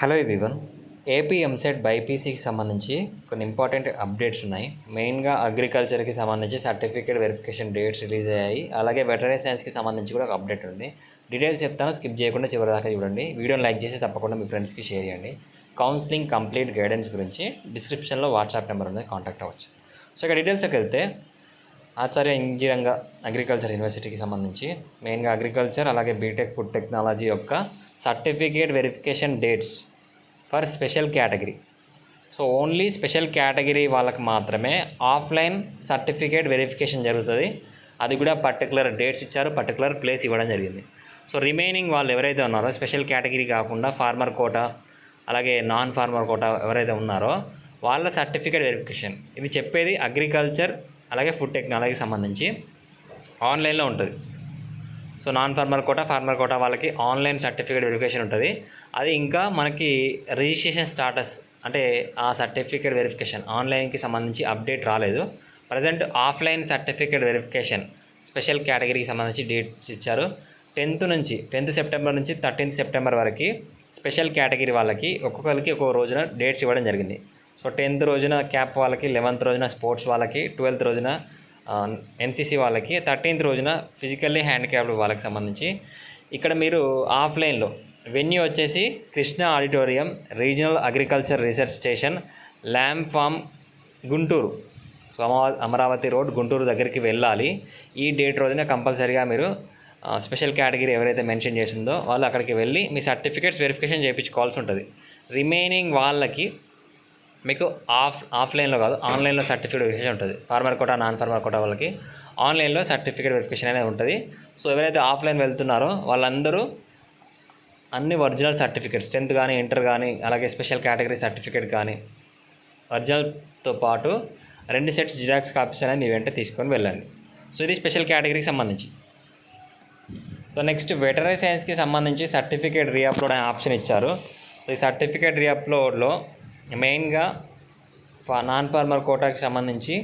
Hello everyone. AP EAMCET బైపీసీకి సంబంధించి కొన్ని important updates ఉన్నాయి. మెయిన్గా అగ్రికల్చర్కి సంబంధించి సర్టిఫికేట్ వెరిఫికేషన్ డేట్స్ రిలీజ్ అయ్యాయి. అలాగే వెటరీ సైన్స్కి సంబంధించి కూడా ఒక అప్డేట్ ఉంది. డీటెయిల్స్ చెప్తాను, స్కిప్ చేయకుండా చివరిదాకా చూడండి. వీడియోని లైక్ చేసి తప్పకుండా మీ ఫ్రెండ్స్కి షేర్ చేయండి. కౌన్సిలింగ్ కంప్లీట్ గైడెన్స్ గురించి డిస్క్రిప్షన్లో వాట్సాప్ నెంబర్ ఉంది, కాంటాక్ట్ అవ్వచ్చు. సో ఇక్కడ డీటెయిల్స్కి వెళ్తే ఆచార్య ఇంజనీరింగ్ అగ్రికల్చర్ యూనివర్సిటీకి సంబంధించి మెయిన్గా అగ్రికల్చర్ అలాగే బీటెక్ ఫుడ్ టెక్నాలజీ యొక్క certificate verification dates for special category. So only special category వాళ్ళకి మాత్రమే ఆఫ్లైన్ సర్టిఫికేట్ వెరిఫికేషన్ జరుగుతుంది. అది కూడా పర్టికులర్ డేట్స్ ఇచ్చారు, పర్టికులర్ ప్లేస్ ఇవ్వడం జరిగింది. సో రిమైనింగ్ వాళ్ళు ఎవరైతే ఉన్నారో స్పెషల్ కేటగిరీ కాకుండా ఫార్మర్ కోటా అలాగే నాన్ ఫార్మర్ కోటా ఎవరైతే ఉన్నారో వాళ్ళ సర్టిఫికేట్ వెరిఫికేషన్, ఇది చెప్పేది అగ్రికల్చర్ అలాగే ఫుడ్ టెక్నాలజీకి సంబంధించి ఆన్లైన్లో ఉంటుంది. So non farmer quota farmer quota వాళ్ళకి ఆన్లైన్ సర్టిఫికేట్ వెరిఫికేషన్ ఉంటుంది. అది ఇంకా మనకి రిజిస్ట్రేషన్ స్టాటస్ అంటే ఆ సర్టిఫికేట్ వెరిఫికేషన్ ఆన్లైన్కి సంబంధించి అప్డేట్ రాలేదు. Present offline certificate verification special కేటగిరీకి సంబంధించి డేట్స్ ఇచ్చారు. 10th సెప్టెంబర్ నుంచి 13th సెప్టెంబర్ వరకు స్పెషల్ కేటగిరీ వాళ్ళకి ఒక్కొక్కరికి ఒక్కొక్క రోజున డేట్స్ ఇవ్వడం జరిగింది. సో 10th రోజున క్యాప్ వాళ్ళకి, 11th రోజున స్పోర్ట్స్ వాళ్ళకి, 12th రోజున ఎన్సీసీ వాళ్ళకి, 13th రోజున ఫిజికల్లీ హ్యాండిక్యాప్డ్ వాళ్ళకి సంబంధించి. ఇక్కడ మీరు ఆఫ్లైన్లో వెన్యూ వచ్చేసి Krishna auditorium, regional agriculture research station, lamb farm, Guntur. So Amaravati road, Guntur దగ్గరికి వెళ్ళాలి. ఈ డేట్ రోజున కంపల్సరీగా మీరు స్పెషల్ కేటగిరీ ఎవరైతే మెన్షన్ చేసిందో వాళ్ళు అక్కడికి వెళ్ళి మీ సర్టిఫికేట్స్ వెరిఫికేషన్ చేయించుకోవాల్సి ఉంటుంది. రిమైనింగ్ వాళ్ళకి మీకు ఆఫ్లైన్లో కాదు ఆన్లైన్లో సర్టిఫికేట్ వెరిఫికేషన్ ఉంటుంది. Farmer quota non farmer quota వాళ్ళకి ఆన్లైన్లో సర్టిఫికేట్ వెరిఫికేషన్ అనేది ఉంటుంది. సో ఎవరైతే ఆఫ్లైన్ వెళ్తున్నారో వాళ్ళందరూ అన్ని ఒరిజినల్ సర్టిఫికేట్స్ 10th కానీ ఇంటర్ కానీ అలాగే స్పెషల్ కేటగిరీ సర్టిఫికేట్ కానీ ఒరిజినల్తో పాటు 2 సెట్స్ జిరాక్స్ కాపీస్ అనేది మీ వెంట తీసుకొని వెళ్ళండి. సో ఇది స్పెషల్ కేటగిరీకి సంబంధించి. సో నెక్స్ట్ వెటరీ సైన్స్కి సంబంధించి సర్టిఫికేట్ రీఅప్లోడ్ అనే ఆప్షన్ ఇచ్చారు. సో ఈ సర్టిఫికేట్ రీఅప్లోడ్లో మెయిన్గా నాన్ ఫార్మర్ కోటాకి సంబంధించి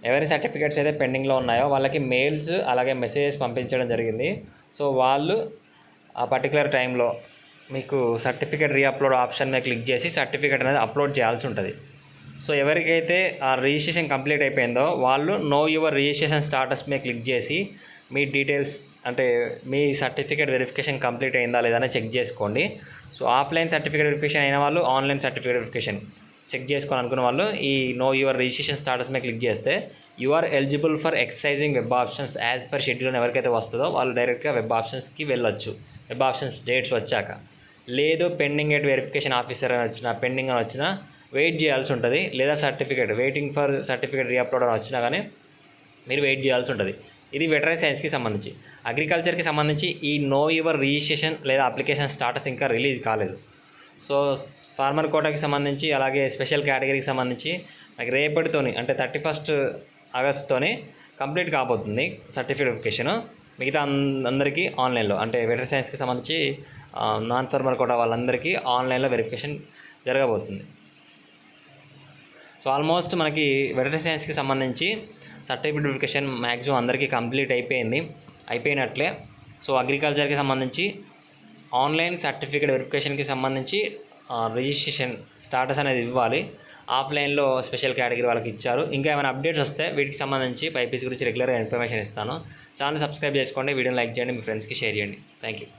ఎవరి సర్టిఫికేట్స్ అయితే పెండింగ్లో ఉన్నాయో వాళ్ళకి మెయిల్స్ అలాగే మెసేజెస్ పంపించడం జరిగింది. సో వాళ్ళు ఆ పర్టికులర్ టైంలో మీకు సర్టిఫికేట్ రీఅప్లోడ్ ఆప్షన్ మీద క్లిక్ చేసి సర్టిఫికేట్ అనేది అప్లోడ్ చేయాల్సి ఉంటుంది. సో ఎవరికైతే ఆ రిజిస్ట్రేషన్ కంప్లీట్ అయిపోయిందో వాళ్ళు నో యువర్ రిజిస్ట్రేషన్ స్టాటస్ మీద క్లిక్ చేసి మీ డీటెయిల్స్ అంటే మీ సర్టిఫికేట్ వెరిఫికేషన్ కంప్లీట్ అయిందా లేదా అని చెక్ చేసుకోండి. సో ఆఫ్లైన్ సర్టిఫికేట్ వెరిఫికేషన్ అయిన వాళ్ళు ఆన్లైన్ సర్టిఫికేట్ వెరిఫికేషన్ చెక్ చేసుకోవాలనుకున్న వాళ్ళు ఈ నో యువర్ రిజిస్ట్రేషన్ స్టాటస్ మీద క్లిక్ చేస్తే you are eligible for exercising web options as per schedule ఎవరికైతే వస్తుందో వాళ్ళు డైరెక్ట్గా వెబ్ ఆప్షన్స్కి వెళ్ళొచ్చు. వెబ్ ఆప్షన్స్ డేట్స్ వచ్చాక. లేదు పెండింగ్ ఎట్ వెరిఫికేషన్ ఆఫీసర్ అని వచ్చినా, పెండింగ్ అని వచ్చినా వెయిట్ చేయాల్సి ఉంటుంది. లేదా certificate waiting for certificate re-upload అని వచ్చినా కానీ మీరు వెయిట్ చేయాల్సి ఉంటుంది. ఇది వెటరీ సైన్స్కి సంబంధించి. అగ్రికల్చర్కి సంబంధించి ఈ నో యువర్ రిజిస్ట్రేషన్ లేదా అప్లికేషన్ స్టాటస్ ఇంకా రిలీజ్ కాలేదు. సో ఫార్మర్ కోటాకి సంబంధించి అలాగే స్పెషల్ కేటగిరీకి సంబంధించి నాకు రేపటితోని అంటే 31st ఆగస్ట్తోని కంప్లీట్ కాబోతుంది సర్టిఫికేట్ వెరిఫికేషన్. మిగతా అందరికీ ఆన్లైన్లో అంటే వెటరీ సైన్స్కి సంబంధించి నాన్ ఫార్మర్ కోటా వాళ్ళందరికీ ఆన్లైన్లో వెరిఫికేషన్ జరగబోతుంది. సో ఆల్మోస్ట్ మనకి వెటరీ సైన్స్కి సంబంధించి సర్టిఫికేట్ వెరిఫికేషన్ మ్యాక్సిమం అందరికీ కంప్లీట్ అయిపోయినట్లే. సో అగ్రికల్చర్కి సంబంధించి ఆన్లైన్ సర్టిఫికేట్ వెరిఫికేషన్కి సంబంధించి రిజిస్ట్రేషన్ స్టాటస్ అనేది ఇవ్వాలి. ఆఫ్లైన్లో స్పెషల్ కేటగిరీ వాళ్ళకి ఇచ్చారు. ఇంకా ఏమైనా అప్డేట్స్ వస్తే వీటికి సంబంధించి బైపీసీ గురించి రెగ్యులర్గా ఇన్ఫర్మేషన్ ఇస్తాను. ఛానల్ సబ్స్క్రైబ్ చేసుకోండి, వీడియోని లైక్ చేయండి, మీ ఫ్రెండ్స్కి షేర్ చేయండి. Thank you.